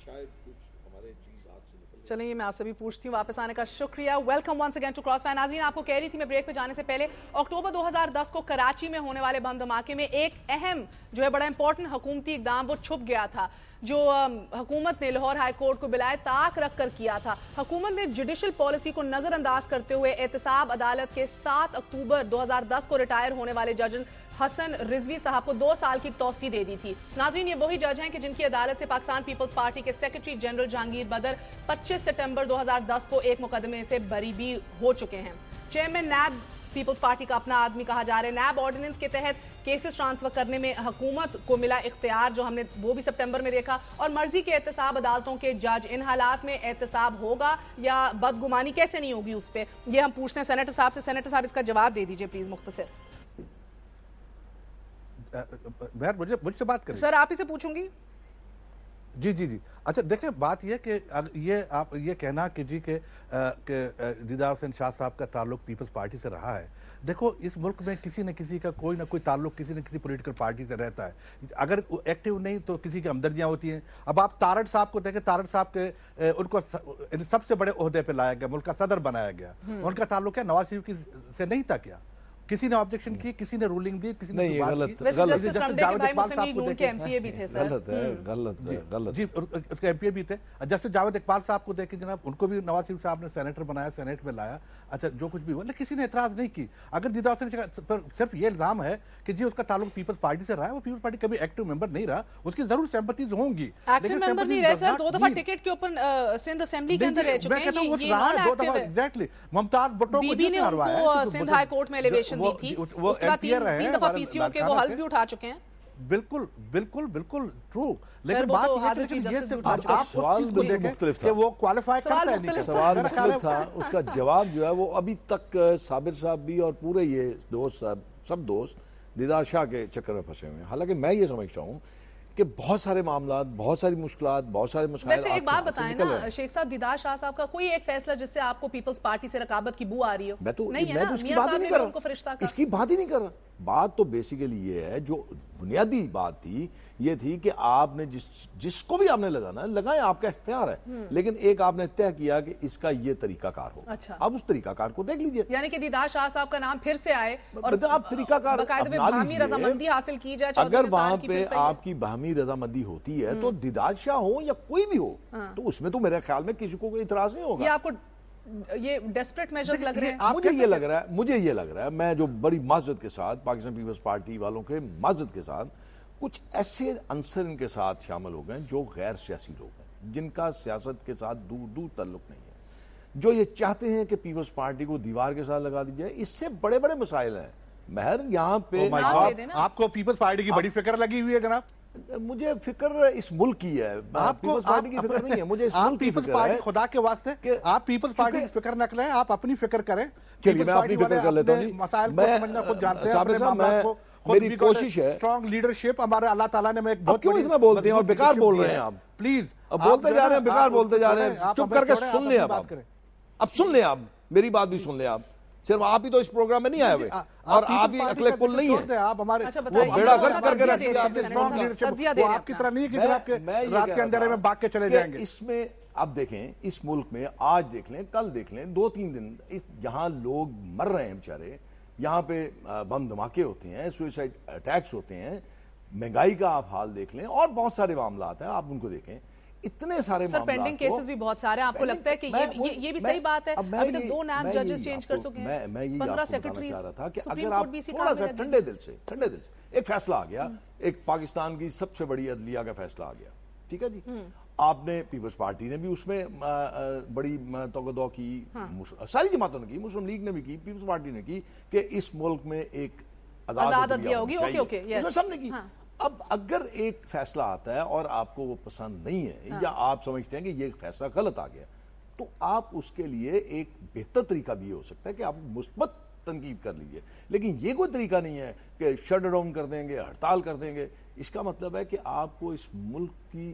شاید کچھ ہمارے چیز ہاتھ سے نکل. چلیں یہ میں آپ سے بھی پوچھتی ہوں. واپس آنے کا شکریہ. Welcome once again to cross fire. ناظرین آپ کو کہہ رہی تھی میں بریک پہ جانے سے پہلے اکتوبر 2010 کو کراچی میں ہونے والے بم دھماکے میں ایک اہم جو ہے بڑا امپورٹنٹ حکومتی اقدام وہ چھپ گیا تھا جو حکومت نے لاہور ہائی کورٹ کو بلائے طاق رکھ کر کیا تھا. حکومت نے جوڈیشل پالیسی کو نظر انداز کرتے ہوئے احتساب عدالت کے 7 اکتوبر 2010 کو ریٹائر ہونے والے جج حسن رضوی صاحب کو 2 سال کی توسیع دے دی تھی. ناظرین یہ وہی جج ہیں کہ جن کی عدالت سے پاکستان پیپلز پارٹی کے سیکرٹری جنرل جہانگیر بدر 25 ستمبر 2010 کو ایک مقدمے سے بری بھی ہو چکے ہیں. چیئرمین نیب پیپلز پارٹی کا اپنا آدمی کہا جا رہا ہے. نیب آرڈیننس کے تحت کیسز ٹرانسفر کرنے میں حکومت کو ملا اختیار جو ہم نے وہ بھی سپٹمبر میں دیکھا, اور مرضی کے احتساب عدالتوں کے جج. ان حالات میں احتساب ہوگا یا بدگمانی کیسے نہیں ہوگی اس پہ یہ ہم پوچھتے ہیں سینیٹر صاحب سے. سینیٹر صاحب اس کا جواب دے دیجئے پلیز مختصر. مجھ سے بات کریں سر آپ ہی سے پوچھوں گی. جی اچھا دیکھیں بات یہ کہ یہ آپ یہ کہنا کہ جی کہ دیدار حسین شاہ صاحب کا تعلق پیپلز پارٹی سے رہا ہے. دیکھو اس ملک میں کسی نہ کسی کا کوئی نہ کوئی تعلق کسی نہ کسی پولیٹیکل پارٹی سے رہتا ہے. اگر ایکٹیو نہیں تو کسی کی ہمدردیاں ہوتی ہیں. اب آپ تارڑ صاحب کو دیکھیں, تارڑ صاحب کے ان کو سب سے بڑے عہدے پہ لایا گیا, ملک کا صدر بنایا گیا. ان کا تعلق ہے نواز شریف سے نہیں تھا کیا؟ کسی نے آبجیکشن کی, کسی نے رولنگ دی, کسی نے غلط جی اس کے ایم پی اے بھی تھے. جسٹس جاوید اقبال صاحب کو دیکھیں جناب, ان کو بھی نواز شریف صاحب نے سینیٹر بنایا, سینیٹ میں لایا. اچھا جو کچھ بھی ہوا لیکن کسی نے اعتراض نہیں کی. اگر دیدار حسین پر صرف یہ الزام ہے کہ جی اس کا تعلق پیپلز پارٹی سے رہا ہے, وہ پیپلز پارٹی کبھی ایکٹیو ممبر نہیں رہا, اس کی ضرور سمپتیز ہوں گی. ایکٹیو ممبر نہیں رہے سر, 2 دفعہ ٹکٹ کے اوپر سندھ اسمبلی کے اندر رہ چکے ہیں. یہ نان ایکٹیو ہے. ایگزیکٹلی ممتاز بھٹو بی بی نے ان کو سندھ ہائی کورٹ میں ایلیویشن دی تھی, اس کے بعد 3 دفعہ پی سی او کے وہ حلف بھی اٹھا چکے ہیں. بالکل ٹرو. لیکن بات یہ سوال مختلف تھا, وہ کوالیفائی کرتا ہے نہیں. سوال مختلف تھا, اس کا جواب جو ہے وہ ابھی تک صابر صاحب بھی اور پورے یہ دوست صاحب سب دوست دیدار شاہ کے چکر میں پھنسے ہوئے ہیں. حالانکہ میں یہ سمجھتا ہوں کہ بہت سارے معاملات, بہت ساری مشکلات, بہت سارے مسائل. ویسے ایک بات بتائیں نا شیخ صاحب, دیدار شاہ صاحب کا کوئی ایک فیصلہ جس سے آپ کو پیپلز پارٹی سے رقابت کی بو آ رہی ہو؟ میں تو اس کی بات ہی نہیں کر رہا, اس کی بات ہی نہیں کر رہا. بات تو بیسیکلی یہ ہے, جو بنیادی بات تھی یہ تھی کہ آپ نے جس کو بھی آپ نے لگانا ہے لگائیں, آپ کا اختیار ہے. لیکن ایک آپ نے طے کیا کہ اس کا یہ طریقہ کار ہو, اب اس طریقہ کار کو دیکھ لیجئے. یعنی کہ دیدار شاہ صاحب کا نام پھر سے آئے اور آپ طریقہ کار باقاعدہ باہمی رضامندی حاصل کی جائے. اگر وہاں پہ آپ کی باہمی رضامندی ہوتی ہے تو دیدار شاہ ہو یا کوئی بھی ہو تو اس میں تو میرے خیال میں کسی کو کوئی اعتراض نہیں ہوگا. یہ آپ کو یہ ڈیسپریٹ میجرز لگ رہے ہیں؟ مجھے یہ لگ رہا ہے میں جو بڑی معذرت کے ساتھ پاکستان پیپلز پارٹی والوں کے معذرت کے ساتھ کچھ ایسے عنصر ان کے ساتھ شامل ہو گئے جو غیر سیاسی لوگ ہیں, جن کا سیاست کے ساتھ دور تعلق نہیں ہے, جو یہ چاہتے ہیں کہ پیپلز پارٹی کو دیوار کے ساتھ لگا دی جائے. اس سے بڑے مسائل ہیں. مہر یہاں پہ آپ کو پیپلز پارٹی کی بڑی فکر لگی ہوئی ہے جناب. مجھے فکر اس ملک کی ہے, پیپلز پارٹی کی فکر نہیں ہے, مجھے اس ملک کی فکر ہے. خدا کے واسطے کہ آپ پیپلز پارٹی کی فکر نہ کریں, آپ اپنی فکر کریں. چلیے میں اپنی فکر کر لیتا ہوں. صابر صاحب میری کوشش ہے, اسٹرانگ لیڈرشپ ہمارے اللہ تعالیٰ نے. میں کیوں اتنا بولتے ہیں اور بیکار بول رہے ہیں آپ؟ پلیز اب بولتے جا رہے ہیں, بیکار بولتے جا رہے ہیں. چپ کر کے سن لیں, اب سن لیں, آپ میری بات بھی سن لیں. آپ صرف آپ ہی تو اس پروگرام میں نہیں آئے ہوئے اور آپ ہی اکلے کل نہیں ہیں. وہ بیڑا گرک کر کے رکھ دیا آپ نے. وہ آپ کی طرح نہیں کہ آپ کے رات کے اندھیرے میں بھاگ کے چلے جائیں گے. اس میں اب دیکھیں, اس ملک میں آج دیکھ لیں, کل دیکھ لیں, 2-3 دن یہاں لوگ مر رہے ہیں بیچارے, یہاں پہ بم دھماکے ہوتے ہیں, سوئسائڈ اٹیکس ہوتے ہیں, مہنگائی کا آپ حال دیکھ لیں, اور بہت سارے معاملات ہیں, آپ ان کو دیکھیں. اتنے سارے معاملات, سر پینڈنگ کیسز بھی بہت سارے ہیں. آپ کو لگتا ہے کہ یہ بھی صحیح بات ہے؟ ابھی تک 2 نیب ججز چینج کر چکے ہیں, 15 سیکرٹریز. چاہ رہا تھا کہ اگر آپ تھوڑا سا ٹھنڈے دل سے ایک فیصلہ آ گیا, ایک پاکستان کی سب سے بڑی عدلیہ کا فیصلہ آ گیا, ٹھیک ہے جی, آپ نے پیپلز پارٹی نے بھی اس میں بڑی توقع کی, ساری جماعتوں نے کی, مسلم لیگ نے بھی کی, پیپلز پارٹی نے کی کہ اس ملک میں ایک آزاد عدلیہ ہوگی, اس میں سب نے کی. اب اگر ایک فیصلہ آتا ہے اور آپ کو وہ پسند نہیں ہے یا آپ سمجھتے ہیں کہ یہ فیصلہ غلط آ گیا, تو آپ اس کے لیے ایک بہتر طریقہ بھی ہو سکتا ہے کہ آپ مثبت تنقید کر لیجئے. لیکن یہ کوئی طریقہ نہیں ہے کہ شٹ ڈاؤن کر دیں گے, ہڑتال کر دیں گے. اس کا مطلب ہے کہ آپ کو اس ملک کی